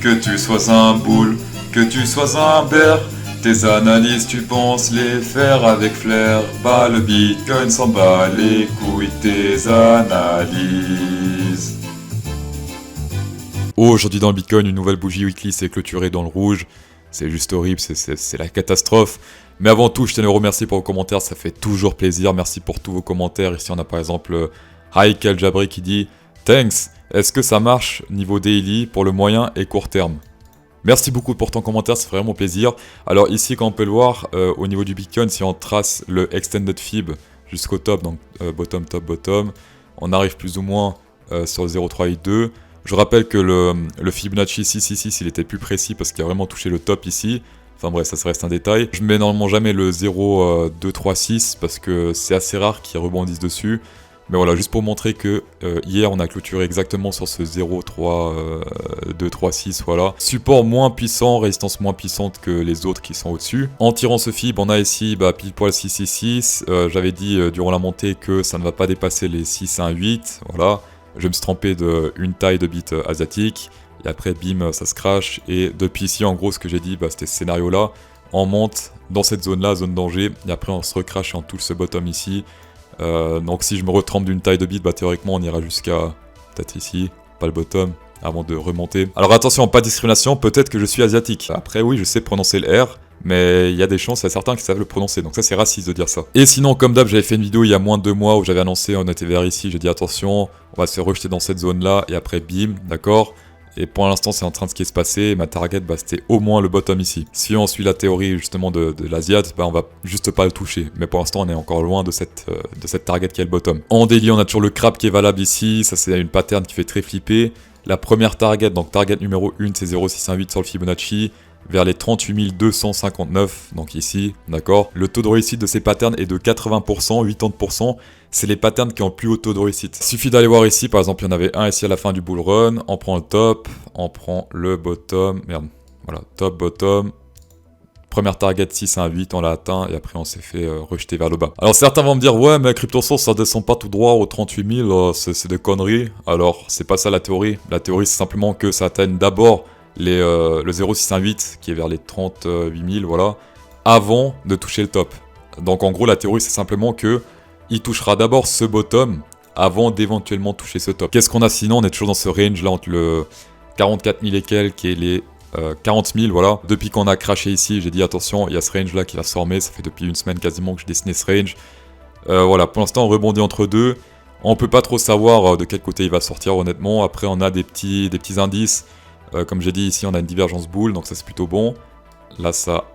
Que tu sois un boule, que tu sois un bear, tes analyses tu penses les faire avec flair. Bah le Bitcoin s'en bat les couilles tes analyses. Aujourd'hui dans le Bitcoin, une nouvelle bougie weekly s'est clôturée dans le rouge. C'est juste horrible, c'est la catastrophe. Mais avant tout, je tenais à vous remercier pour vos commentaires, ça fait toujours plaisir. Merci pour tous vos commentaires. Ici on a par exemple Haik Al Jabri qui dit « Thanks, est-ce que ça marche niveau daily pour le moyen et court terme ?» Merci beaucoup pour ton commentaire, ça fait vraiment plaisir. Alors ici, comme on peut le voir, au niveau du Bitcoin, si on trace le Extended Fib jusqu'au top, donc bottom, top, bottom, on arrive plus ou moins sur le 0,382. Je rappelle que le Fibonacci 666, il était plus précis parce qu'il a vraiment touché le top ici. Enfin bref, ça reste un détail. Je mets normalement jamais le 0,236 parce que c'est assez rare qu'ils rebondissent dessus. Mais voilà, juste pour montrer que hier on a clôturé exactement sur ce 0,236, voilà. Support moins puissant, résistance moins puissante que les autres qui sont au-dessus. En tirant ce fib, on a ici pile poil 666. J'avais dit durant la montée que ça ne va pas dépasser les 618, voilà. Je me suis trompé d'une taille de bit asiatique. Et après, bim, ça se crash. Et depuis ici, en gros, ce que j'ai dit, c'était ce scénario-là. On monte dans cette zone-là, zone danger. Et après, on se recrache et on touche ce bottom ici. Donc si je me retrempe d'une taille de bit, théoriquement, on ira jusqu'à peut-être ici, pas le bottom, avant de remonter. Alors attention, pas de discrimination, peut-être que je suis asiatique. Après, oui, je sais prononcer le R. Mais il y a des chances, il y a certains qui savent le prononcer, donc ça c'est raciste de dire ça. Et sinon, comme d'hab, j'avais fait une vidéo il y a moins de 2 mois où j'avais annoncé, on était vers ici, j'ai dit attention, on va se faire rejeter dans cette zone-là, et après bim, d'accord. Et pour l'instant, c'est en train de ce qui se passer, et ma target, c'était au moins le bottom ici. Si on suit la théorie justement de l'Asiat, on va juste pas le toucher. Mais pour l'instant, on est encore loin de cette target qui est le bottom. En daily, on a toujours le crab qui est valable ici, ça c'est une pattern qui fait très flipper. La première target, donc target numéro 1, c'est 0,618 sur le Fibonacci, vers les 38 259, donc ici, d'accord. Le taux de réussite de ces patterns est de 80%, 80%, c'est les patterns qui ont le plus haut taux de réussite. Il suffit d'aller voir ici, par exemple, il y en avait un ici à la fin du bull run, on prend le top, on prend le bottom, merde, voilà, top, bottom, première target 6 à 8, on l'a atteint, et après on s'est fait rejeter vers le bas. Alors certains vont me dire, ouais, mais CryptoSource, ça descend pas tout droit aux 38 000, c'est des conneries. Alors, c'est pas ça la théorie. La théorie, c'est simplement que ça atteigne d'abord le 0,618 qui est vers les 38 000, voilà, avant de toucher le top. Donc en gros, la théorie, c'est simplement que il touchera d'abord ce bottom avant d'éventuellement toucher ce top. Qu'est-ce qu'on a sinon? On est toujours dans ce range là entre le 44 000 et quelques et les 40 000, voilà. Depuis qu'on a craché ici, j'ai dit attention, il y a ce range là qui va se former, ça fait depuis une semaine quasiment que je dessinais ce range. Voilà, pour l'instant on rebondit entre deux. On peut pas trop savoir de quel côté il va sortir honnêtement. Après on a des petits indices. Comme j'ai dit ici on a une divergence boule, donc ça c'est plutôt bon. Là ça,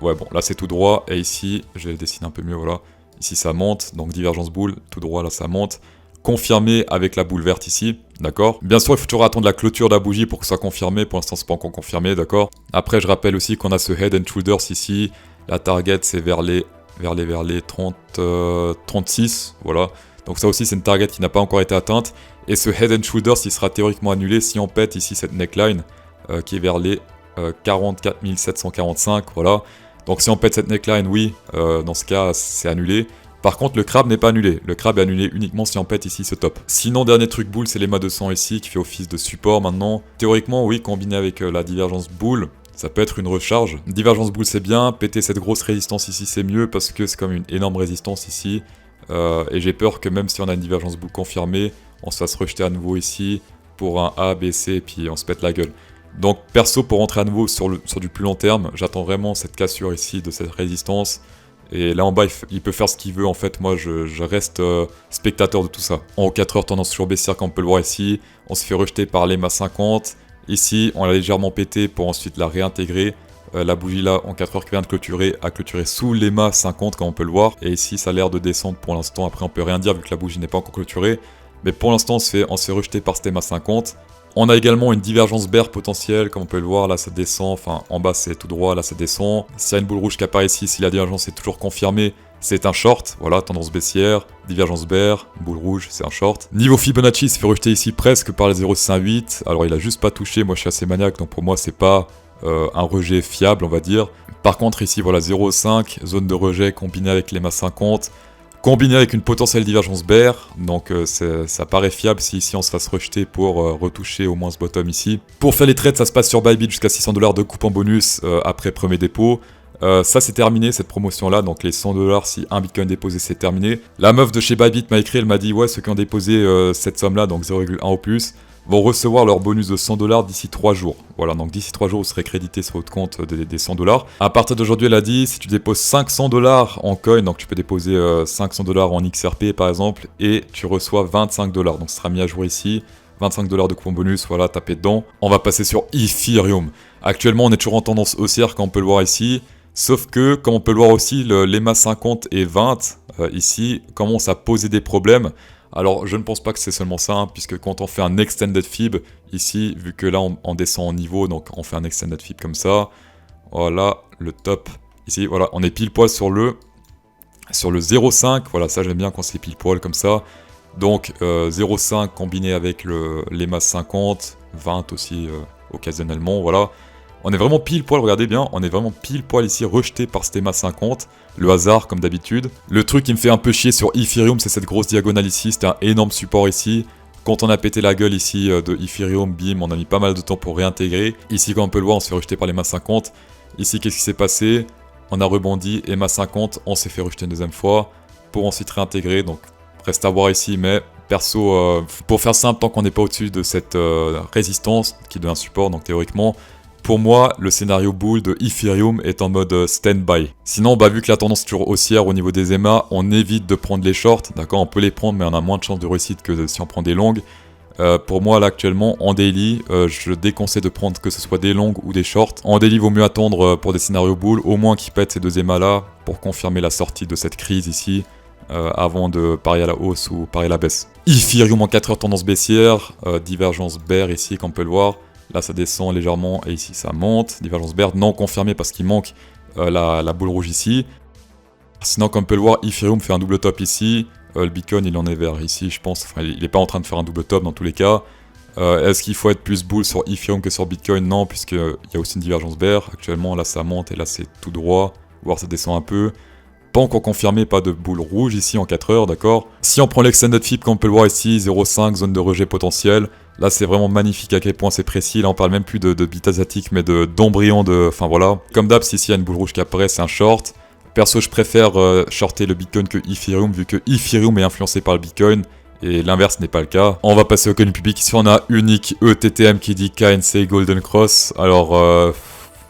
ouais bon, là c'est tout droit, et ici, je vais le dessiner un peu mieux, voilà. Ici ça monte, donc divergence boule, tout droit là ça monte. Confirmé avec la boule verte ici, d'accord. Bien sûr il faut toujours attendre la clôture de la bougie pour que ce soit confirmé, pour l'instant c'est pas encore confirmé, d'accord. Après je rappelle aussi qu'on a ce head and shoulders ici, la target c'est vers les 36, voilà. Donc ça aussi c'est une target qui n'a pas encore été atteinte. Et ce Head and Shoulders, il sera théoriquement annulé si on pète ici cette neckline qui est vers les 44 745, voilà. Donc si on pète cette neckline, oui, dans ce cas c'est annulé. Par contre le crab n'est pas annulé, le crab est annulé uniquement si on pète ici ce top. Sinon dernier truc boule, c'est l'EMA 200 ici qui fait office de support maintenant. Théoriquement oui, combiné avec la divergence boule, ça peut être une recharge. Divergence boule c'est bien, péter cette grosse résistance ici c'est mieux parce que c'est comme une énorme résistance ici. Et j'ai peur que même si on a une divergence boule confirmée, on se fasse rejeter à nouveau ici pour un A, B, C, et puis on se pète la gueule. Donc perso, pour rentrer à nouveau sur du plus long terme, j'attends vraiment cette cassure ici de cette résistance. Et là en bas, il peut faire ce qu'il veut, en fait, moi je reste spectateur de tout ça. En haut 4 heures, tendance toujours baissière, comme on peut le voir ici. On se fait rejeter par l'EMA 50. Ici, on l'a légèrement pété pour ensuite la réintégrer. La bougie là, en 4 heures qui vient de clôturer, a clôturé sous l'EMA 50, comme on peut le voir. Et ici, ça a l'air de descendre pour l'instant. Après, on peut rien dire vu que la bougie n'est pas encore clôturée. Mais pour l'instant, on se fait rejeter par cet EMA 50. On a également une divergence bear potentielle, comme on peut le voir, là ça descend, enfin en bas c'est tout droit, là ça descend. S'il y a une boule rouge qui apparaît ici, si la divergence est toujours confirmée, c'est un short, voilà, tendance baissière, divergence bear, boule rouge, c'est un short. Niveau Fibonacci, il se fait rejeter ici presque par les 0,618, alors il a juste pas touché, moi je suis assez maniaque, donc pour moi c'est pas un rejet fiable, on va dire. Par contre ici, voilà, 0,5, zone de rejet combinée avec l'EMA 50, combiné avec une potentielle divergence bear, donc ça paraît fiable si ici on se fasse rejeter pour retoucher au moins ce bottom ici. Pour faire les trades, ça se passe sur Bybit jusqu'à 600$ de coupe en bonus après premier dépôt. Ça c'est terminé cette promotion là, donc les 100$ si un bitcoin déposé c'est terminé. La meuf de chez Bybit m'a écrit, elle m'a dit ouais ceux qui ont déposé cette somme là, donc 0,1 ou plus, vont recevoir leur bonus de 100$ d'ici 3 jours. Voilà, donc d'ici 3 jours vous serez crédité sur votre compte des 100$. À partir d'aujourd'hui elle a dit si tu déposes 500$ en coin, donc tu peux déposer 500$ en XRP par exemple, et tu reçois 25$, donc ce sera mis à jour ici. 25$ de coupon bonus, voilà, tapez dedans. On va passer sur Ethereum. Actuellement on est toujours en tendance haussière comme on peut le voir ici. Sauf que, comme on peut le voir aussi, l'EMA 50 et 20, ici, commence à poser des problèmes. Alors, je ne pense pas que c'est seulement ça, hein, puisque quand on fait un Extended Fib, ici, vu que là, on descend en niveau, donc on fait un Extended Fib comme ça. Voilà, le top. Ici, voilà, on est pile poil sur le 0,5. Voilà, ça, j'aime bien quand c'est pile poil comme ça. Donc, 0,5 combiné avec l'EMA 50, 20 aussi, occasionnellement, voilà. On est vraiment pile poil, regardez bien, on est vraiment pile poil ici rejeté par cet EMA 50, le hasard comme d'habitude. Le truc qui me fait un peu chier sur Ethereum, c'est cette grosse diagonale ici, c'était un énorme support ici. Quand on a pété la gueule ici de Ethereum, bim, on a mis pas mal de temps pour réintégrer. Ici, comme on peut le voir, on se fait rejeter par l'EMA 50. Ici, qu'est-ce qui s'est passé? On a rebondi, EMA 50, on s'est fait rejeter une deuxième fois, pour ensuite réintégrer, donc reste à voir ici, mais perso, pour faire simple, tant qu'on n'est pas au-dessus de cette résistance, qui donne un support, donc théoriquement, pour moi, le scénario bull de Ethereum est en mode stand-by. Sinon, vu que la tendance est toujours haussière au niveau des EMA, on évite de prendre les shorts. D'accord, on peut les prendre, mais on a moins de chances de réussite que si on prend des longues. Pour moi, là, actuellement, en daily, je déconseille de prendre que ce soit des longues ou des shorts. En daily, il vaut mieux attendre pour des scénarios bull, au moins qu'ils pètent ces deux EMA-là, pour confirmer la sortie de cette crise ici, avant de parier à la hausse ou parier à la baisse. Ethereum en 4 heures, tendance baissière, divergence bear ici, comme on peut le voir. Là, ça descend légèrement et ici, ça monte. Divergence bear non confirmée parce qu'il manque la boule rouge ici. Sinon, comme on peut le voir, Ethereum fait un double top ici. Le Bitcoin, il en est vers ici, je pense. Enfin, il n'est pas en train de faire un double top dans tous les cas. Est-ce qu'il faut être plus bull sur Ethereum que sur Bitcoin? Non, puisqu'il y a aussi une divergence bear. Actuellement, là, ça monte et là, c'est tout droit. Voire ça descend un peu. Pas encore confirmé, pas de boule rouge ici en 4 heures, d'accord. Si on prend l'extended fib, comme on peut le voir ici, 0,5, zone de rejet potentiel. Là, c'est vraiment magnifique à quel point c'est précis. Là, on parle même plus de bit asiatique, mais d'embryon de... Enfin, voilà. Comme d'hab, si ici, il y a une boule rouge qui apparaît, c'est un short. Perso, je préfère shorter le Bitcoin que Ethereum, vu que Ethereum est influencé par le Bitcoin. Et l'inverse n'est pas le cas. On va passer au coin public. Ici, on a Unique ETTM qui dit KNC Golden Cross. Alors...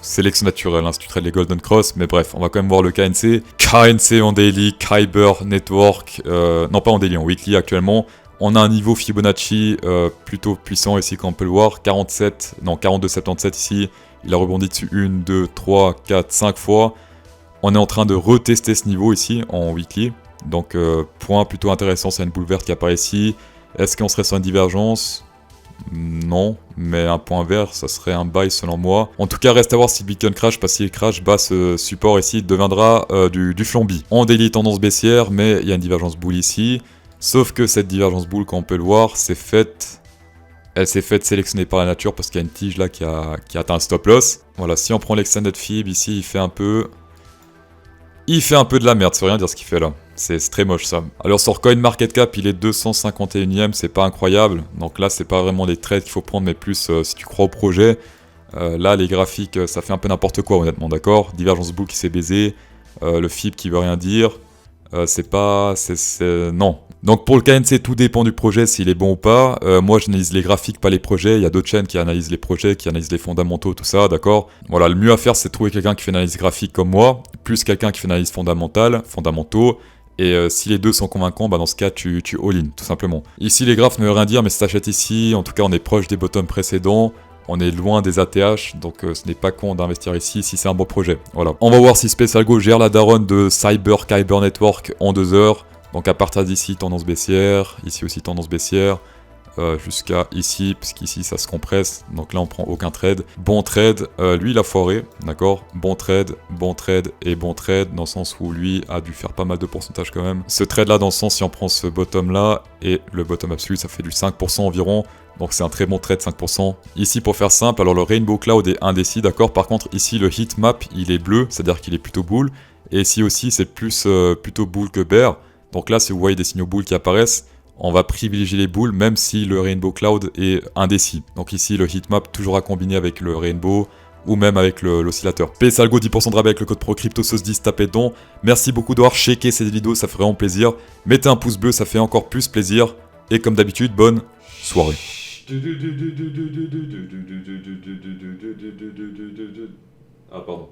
sélection naturelle, hein, si tu traites les Golden Cross, mais bref, on va quand même voir le KNC. KNC en daily, Kyber Network, non pas en daily, en weekly actuellement. On a un niveau Fibonacci plutôt puissant ici, comme on peut le voir, 42,77 ici. Il a rebondi dessus 1, 2, 3, 4, 5 fois. On est en train de retester ce niveau ici, en weekly. Donc, point plutôt intéressant, c'est une boule verte qui apparaît ici. Est-ce qu'on serait sur une divergence ? Non, mais un point vert, ça serait un buy selon moi. En tout cas, reste à voir si Bitcoin crash, parce que s'il crash, ce support ici deviendra du flambi. En daily, tendance baissière, mais il y a une divergence bull ici. Sauf que cette divergence bull, comme on peut le voir, elle s'est faite sélectionner par la nature parce qu'il y a une tige là qui a atteint un stop loss. Voilà, si on prend l'extended fib ici, il fait un peu de la merde, c'est rien dire ce qu'il fait là. C'est très moche ça. Alors sur CoinMarketCap, il est 251ème, c'est pas incroyable. Donc là, c'est pas vraiment des trades qu'il faut prendre, mais plus si tu crois au projet. Là, les graphiques, ça fait un peu n'importe quoi honnêtement, d'accord. Divergence bull qui s'est baisé, le fib qui veut rien dire. Non. Donc pour le KNC, tout dépend du projet, s'il est bon ou pas. Moi, j'analyse les graphiques, pas les projets. Il y a d'autres chaînes qui analysent les projets, qui analysent les fondamentaux, tout ça, d'accord. Voilà, le mieux à faire, c'est de trouver quelqu'un qui fait une analyse graphique comme moi, plus quelqu'un qui fait une analyse fondamentaux. Et si les deux sont convaincants, dans ce cas, tu all-in, tout simplement. Ici, les graphes ne veulent rien dire, mais si t'achètes ici, en tout cas, on est proche des bottoms précédents. On est loin des ATH, donc ce n'est pas con d'investir ici si c'est un bon projet. Voilà. On va voir si Space Algo gère la daronne de Kyber Network en 2 heures. Donc à partir d'ici, tendance baissière. Ici aussi, tendance baissière. Jusqu'à ici, puisqu'ici ça se compresse. Donc là, on prend aucun trade. Bon trade. Lui, il a foiré. D'accord. Bon trade et bon trade. Dans le sens où lui a dû faire pas mal de pourcentage quand même. Ce trade-là, dans le sens, si on prend ce bottom-là et le bottom absolu, ça fait du 5% environ. Donc c'est un très bon trade, 5%. Ici, pour faire simple, alors le Rainbow Cloud est indécis, d'accord. Par contre, ici, le heat map, il est bleu, c'est-à-dire qu'il est plutôt bull. Et ici aussi, c'est plus plutôt bull que bear. Donc là, si vous voyez des signaux boules qui apparaissent, on va privilégier les boules même si le Rainbow Cloud est indécis. Donc ici, le heatmap toujours à combiner avec le Rainbow ou même avec l'oscillateur. PSALGO 10% de rabais avec le code pro CryptoSauce10, tapez dedans. Merci beaucoup d'avoir checké cette vidéo, ça fait vraiment plaisir. Mettez un pouce bleu, ça fait encore plus plaisir. Et comme d'habitude, bonne soirée. Ah pardon.